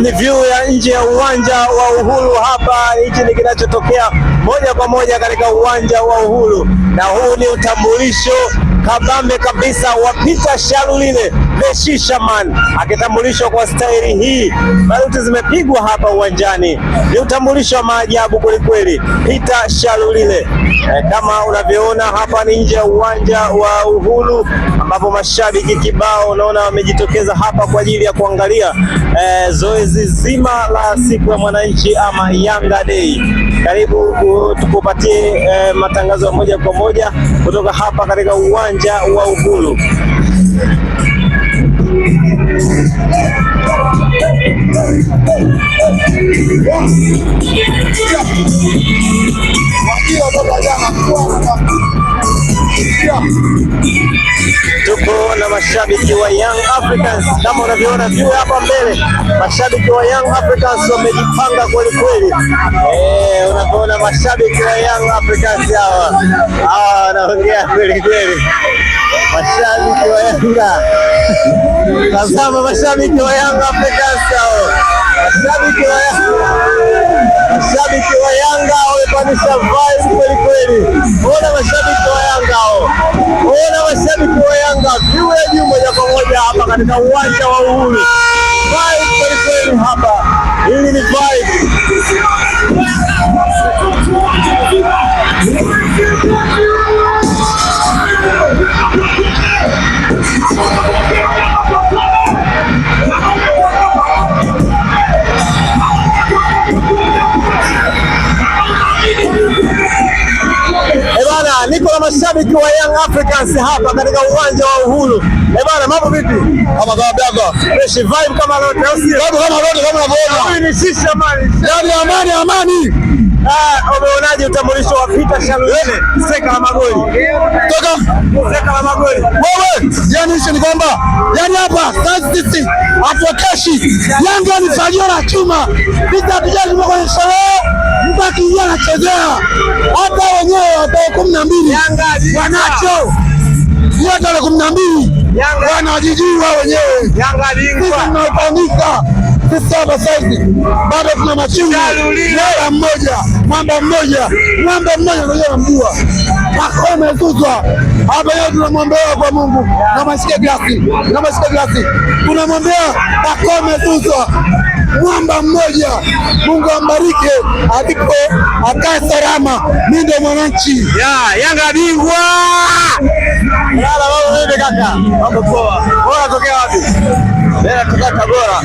ni view ya nje ya uwanja wa Uhuru hapa. Hichi ni kinachotokea moja kwa moja katika uwanja wa Uhuru, na huu ni utambulisho kabambe kabisa wa Peter Shalulile the Shishaman, akitambulishwa kwa staili hii. Baruti zimepigwa hapa uwanjani, ni utambulisho wa maajabu kwelikweli. Peter Shalulile kama unavyoona hapa ni nje ya uwanja wa Uhuru, ambapo mashabiki kibao unaona wamejitokeza hapa kwa ajili ya kuangalia zoezi zima la siku ya mwananchi ama Yanga Day. Karibu tukupatie matangazo moja kwa moja kutoka hapa katika uwanja wa Uhuru. Tuko na mashabiki wa Young Africans kama unavyoona view hapa mbele. Mashabiki wa Young Africans wamejipanga kweli kweli. Unaona mashabiki wa Young Africans hawa wanaongea kweli kweli. Mashabiki wa Yanga, tazama mashabiki wa Young Africans hao. Mashabiki wa Yanga wamepanisha vibe kweli kweli. Ona mashabiki wa Yanga hao. Ona mashabiki wa Yanga view ya juu moja kwa moja hapa katika uwanja wa Uhuru. Vibe kweli kweli hapa. Hili ni vibe. Niko na mashabiki wa Young Africans hapa katika uwanja wa Uhuru. Bana, mambo vipi? Kama kawaida. Fresh vibe kama lote. Kama unavyoona. Huyu ni Shishaman. Yaani amani. Umeonaje utambulisho wa Peter Shalulile? Seka la magoli. Seka la magoli. Wewe, yani hicho ni kwamba hapa sisi hatuokeshi. Yanga ni fagio la chuma. Peter tujaji kwenye sherehe. Mbaki anachezea. Hata wenyewe watu 12 Yanga wanacho. Yote wale 12 Yanga wanajijua wao wenyewe. Yanga bingwa. Tunapanika. Sisi hapa sasa bado tuna machungu. Leo mwamba mmoja ndio anamjua. Pakome zuzwa. Hapa leo tunamwombea kwa Mungu. Na masikia glasi. Tunamwombea Pakome zuzwa. Mwamba mmoja, Mungu ambariki alipo akae salama. Mimi ndio mwananchi. Yanga bingwa. Yala wewe kaka. Mambo poa. Bora tokea wapi? Bora toka Tabora.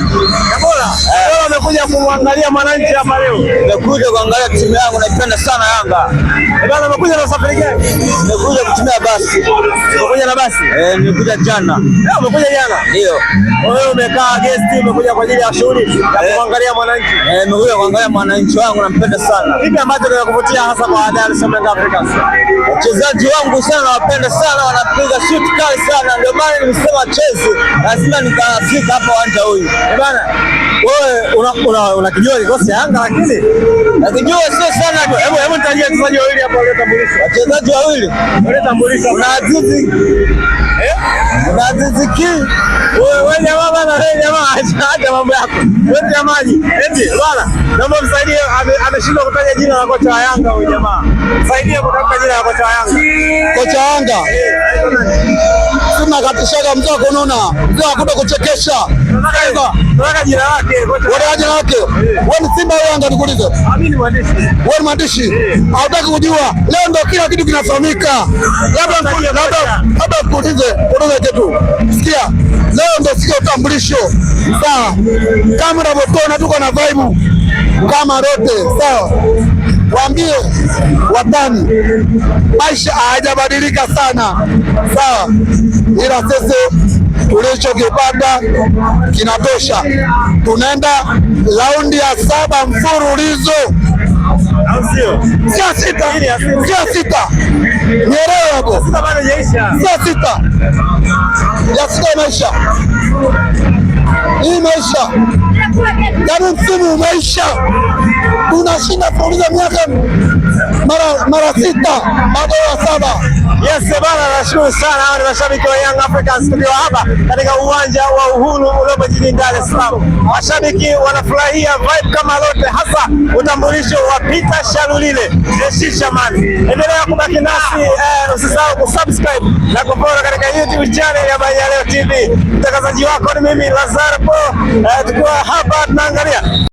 Wewe umekuja kumwangalia mwananchi hapa leo? Nimekuja kuangalia timu yangu, naipenda sana Yanga. Bwana, umekuja na safari gani? Nimekuja kutumia basi. Umekuja na basi? Nimekuja jana. Umekuja jana? Ndio. Wewe umekaa guest, umekuja kwa ajili ya shughuli ya kuangalia mwananchi? Nimekuja kuangalia mwananchi wangu, nampenda sana. Kipi ambacho kinakuvutia hasa kwa Dar es Salaam Africans? Wachezaji wangu sana nawapenda sana, wanapiga shoot kali sana. Ndio maana nilisema cheze, lazima nikafika hapa uwanja huu. Bwana, wewe unakijua kikosi cha Yanga lakini nakijua sio sana. Hebu nitajie wachezaji wawili hapa waliotambulisha. Wachezaji wawili waliotambulisha. Kuna Azizi. Kuna Azizi Ki. Wewe jamaa bana, wewe jamaa acha mambo yako. Wewe ya maji. Eti bwana, naomba msaidie, ameshindwa kutaja jina la kocha wa Yanga huyu jamaa. Msaidie kutamka jina la kocha wa Yanga. Kocha wa Yanga. Sina katishaga mzee kunaona. Mzee akuta kuchekesha. Tunataka jina lake kocha. Wewe jina lake. Wewe ni Simba au Yanga nikuulize? Mimi ni mwandishi. Wewe ni mwandishi. Hautaki kujua. Leo ndio kila kitu kinafahamika. Labda kuulize kitu. Sikia. Leo ndio siku ya utambulisho. Sawa. Kama unavyoona tuko na vibe kama rote. Sawa. Waambie watani maisha hayajabadilika sana. Sawa. Ila sisi tulichokipata kinatosha. Tunaenda raundi ya 7 mfululizo. Sio sita. Nielewe hapo. Sio sita. Ya sita maisha. Hii maisha. Yaani msimu umeisha. Tunashinda kuuliza miaka mara 6 baada ya 7. Yes bana, nashukuru sana. Hao ni mashabiki wa Young Africans tukiwa hapa katika uwanja wa Uhuru uliopo jijini Dar es Salaam. Mashabiki wanafurahia vibe kama lote, hasa utambulisho wa Peter Shalulile Shishamani. Endelea kubaki nasi, usisahau kusubscribe na kufollow katika YouTube channel ya Banyaleo TV. Mtangazaji wako ni mimi Lazaro Po, tukiwa hapa tunaangalia